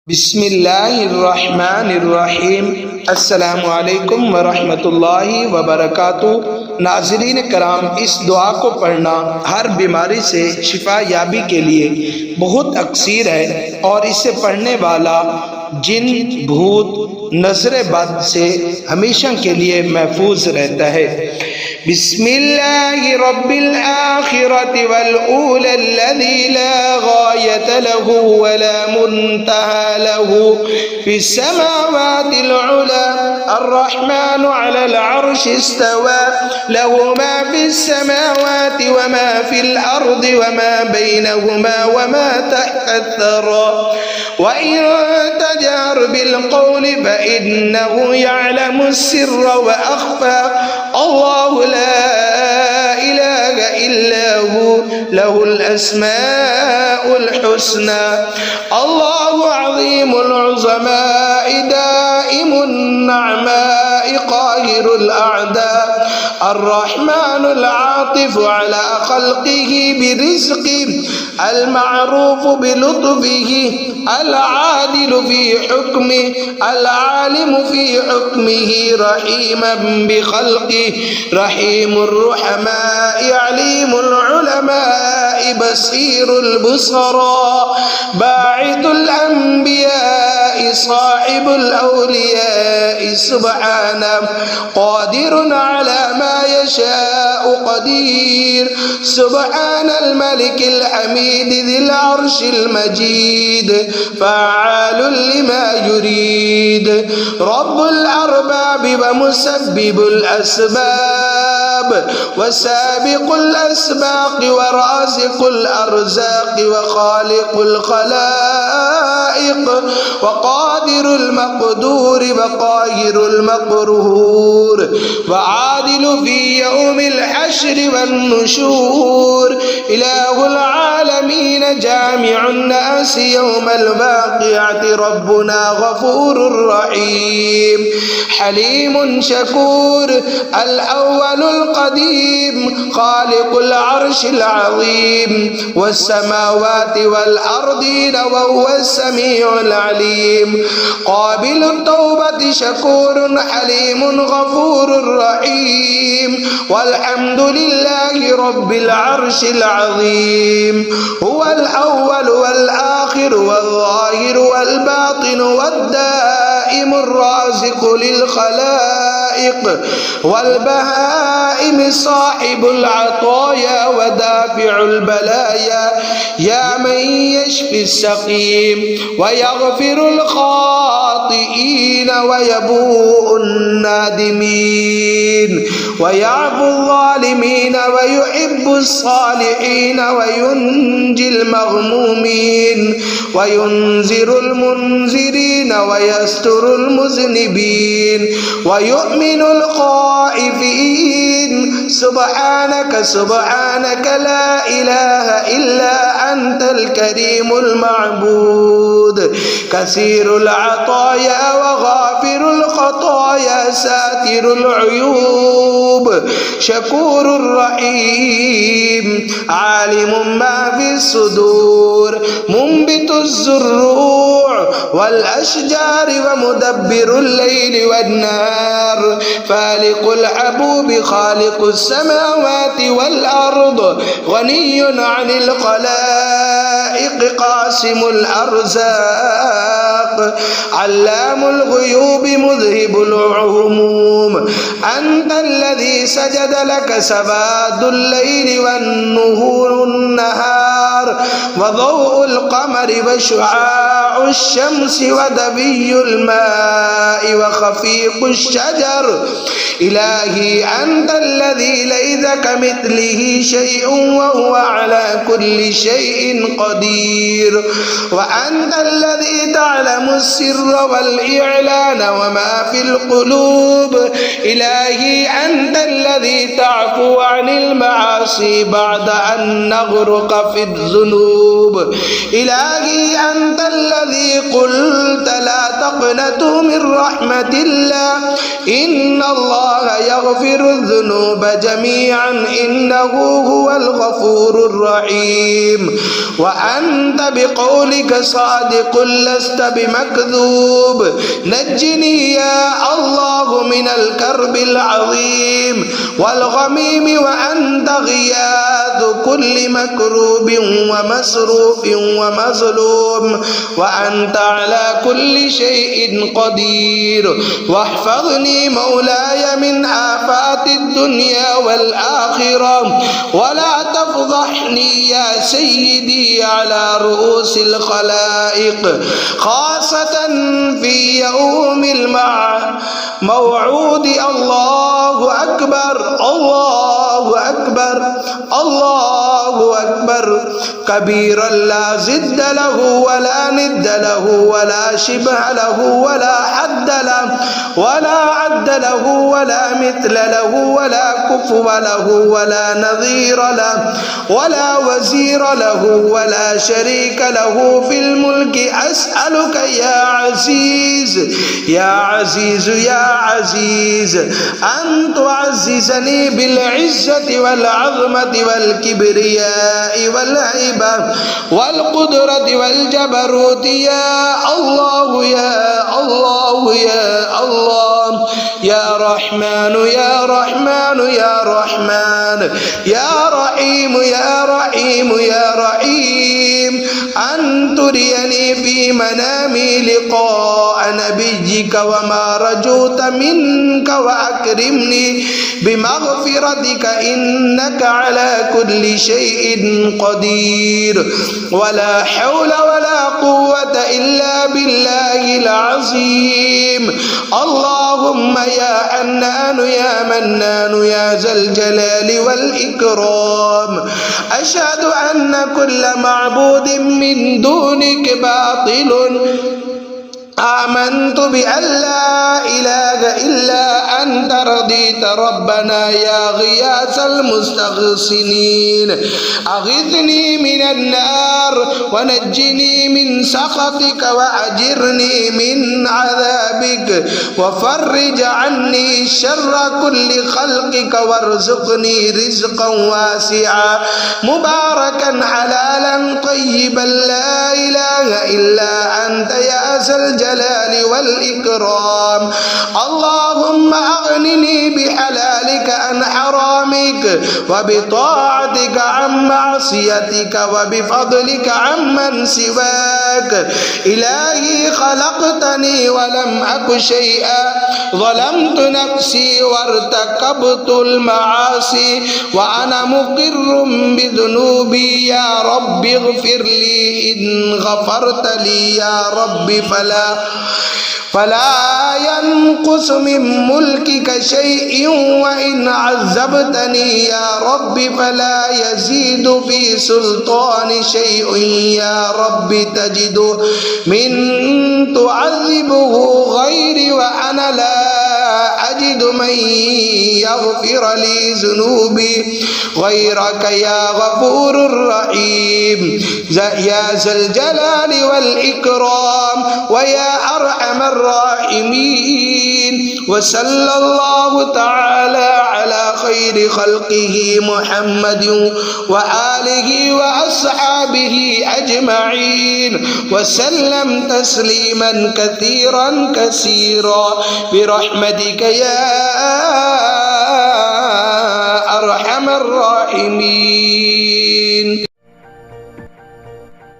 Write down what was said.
बिस्मिल्लाहिर्रहमानिर्रहीम। अस्सलामु अलैकुम वरहमतुल्लाहि वबरकातुहू। नाज़रीन कराम, इस दुआ को पढ़ना हर बीमारी से शिफा याबी के लिए बहुत अक्सीर है और इसे पढ़ने वाला जिन, भूत, नजर बद से हमेशा के लिए महफूज रहता है। बिस्मिल्लाहि रब्बिल आखिरति वल ऊला अल्लज़ी ला गायत लहू वला मुंतहा लहू फिस समावातिल उला अर्रहमानु अलल अर्शि इस्तवा लहू मा फिस समावाति व मा फिल अर्दि व मा बैनहुमा व मा तहत थरा व इन तजहर बिल क़ौलि फइन्नहु यअलमुस सिर्र व अख़फ़ा अल्लाहु ला इलाहा इल्ला हु लहुल अस्माउल हुस्ना अल्लाहु अज़ीमुल उज़माइ दाइमुन नअमाइ क़ाहिरुल अअदा अर्रहमानुल आतिफ़ु अला ख़ल्क़िही बिरिज़्क़ि अल मअरूफ़ु बिलुत्फ़िही अल आदिलु फ़ी हुक्मिही अल आलिमु फ़ी हुक्मिही रहीमन बिख़ल्क़िही रहीमुर रुहमाइ अलीमुल उलमाइ बसीरुल बुसरा बाइदुल अंबियाइ साहिबुल औलियाइ सुब्हाना क़ादिरुन अला मा यशाअ क़दीर सुब्हानल मलिकिल हमीद ज़िल अर्शिल मजीद फ़अालुल लिमा युरीद रब्बुल अरबाबि व मुसब्बिबुल अस्बाब व साबिक़ुल अस्बाक़ व राज़िक़ुल अर्ज़ाक़ व ख़ालिक़ुल ख़लाइक़ व क़ादिरुल मक़दूर व क़ाहिरुल मक़रूर व आदिलु फ़ी यौमिल हश्र वन नुशूर इलाहुल आलमीन जामिउन नास यौमल वाक़िअति रब्बुना गफूरुर रहीम हलीमुन शकूर अल अव्वलुल क़दीम ख़ालिक़ुल अर्शिल अज़ीम वस समावाति वल अर्दीन व हुवस समीउल अलीम क़ाबिलुत तौबति शकूरुन हलीमुन गफूरुर रहीम वल्हम्दुलिल्लाहि रब्बिल अर्शिल अज़ीम हुवल अव्वल वल आखिर वल ज़ाहिर वल बातिन वद दाइमुर राज़िक़ु लिल खलाइक़ वल बहाइम साहिबुल अताया व दाफ़िउल बलाया या मन यशफ़िस सक़ीम व यग़फ़िरुल ख़ातिईन व यबूउन नादिमीन व यअफ़ुज़ ज़ालिमीन व युहिब्बुस सालिहीन व युनजिल मग़मूमीन व युनज़िरुल मुनज़िरीन व यस्तुरुल मुज़निबीन व युमिनुल ख़ाइफ़ीन सुब्हानक सुब्हानक ला इलाहा इल्ला अंतल करीमुल मअबूद कसीरुल अताया व गाफिरुल ख़ताया सातिरुल उयूब शकूरुर रहीम आलिमुम मा फिस सुदूर मुंबितुज़ ज़ुर्रू' वल अशजारि व मुदब्बिरुल लैलि वन नहार फ़ालिक़ुल हबूबि ख़ालिक़ुस समावाति वल अर्द गनिय्युन अनिल ख़लाइक़ क़ासिमुल अर्ज़ाक़ अल्लामुल ग़ुयूबि मुज़हिबुल उमूम अंतल्लज़ी सजद लक सवादुल लैलि वन नुहूरुन नहार व ज़ौउल क़मरि व शुआउश शम्सि व दबियुल माइ व ख़फ़ीक़ुश शजर इलाही अंतल्लज़ी लैसा कमिथलिही शैउन व हुवा अला कुल्लि शैइन क़दीर व अंतल्लज़ी तअलमुस सिर्र वल इअलान व मा फिल क़ुलूब इलाही अंतल्लज़ी तअफ़ू अनिल मआसी बअद अन नग़रक़ फिज़्ज़ुनूब इलाही अंतल्लज़ी क़ुल्त ला تقنطوا من رحمة الله إن الله يغفر الذنوب جميعا إنه هو الغفور الرحيم وأنت بقولك صادق لست بمكذوب نجني يا الله من الكرب العظيم والغميم وأنت غياث كل مكروب ومسروف ومظلوم وأنت على كل شيء قدير واحفظني مولاي من آفات الدنيا والآخرة ولا تفضحني يا سيدي على رؤوس الخلائق خاصة في يوم الموعود الله أكبر الله أكبر الله أكبر كبيرا لا زد له ولا ند له ولا شبه له ولا حد له ولا عد له ولا مثل له ولا كفو له ولا نظير له ولا وزير له ولا شريك له في الملك أسألك يا عزيز يا عزيز يا عزيز أن تعززني بالعزة والعظمة والكبرياء والهيبة والقدرة والجبروت يا الله يا الله يا الله يا رحمن يا رحمن يا رحمن يا رحيم يا رحيم يا رحيم أن تريني في منامي لقاء نبيك وما رجوت منك وأكرمني بمغفرتك إنك على كل شيء قدير ولا حول ولا قوة إلا بالله العظيم اللهم يا حنان يا منان يا ذا الجلال والإكرام أشهد أن كل معبود من دونك باطل آمنت بأن لا إله إلا أنت رضيت ربنا يا غياث المستغيثين أغثني من النار ونجني من سخطك وأجرني من عذابك وفرج عني شر كل خلقك وارزقني رزقا واسعا مباركا حلالا طيبا لا إله إلا أنت يا ذا الجلال والإكرام اللهم أغنني بحلالك عن حرامك وبطاعتك عن معصيتك وبفضلك عمن سواك إلهي خلقتني ولم أك شيئا ظلمت نفسي وارتكبت المعاصي وأنا مقر بذنوبي يا رب اغفر لي إن غفرت لي يا رب فلا ينقص من ملكك شيء وإن عذبتني يا رب فلا يزيد في سلطان شيء يا رب تجد من تعذبه غيري وأنا لا أجد من يغفر لي ذنوبي غيرك يا غفور رحيم يا ذا الجلال والإكرام ويا أرحم الراحمين وصلى الله تعالى على خير خلقه محمد وآله وأصحابه أجمعين وسلم تسليما كثيرا كثيرا برحمتك يا أرحم الراحمين.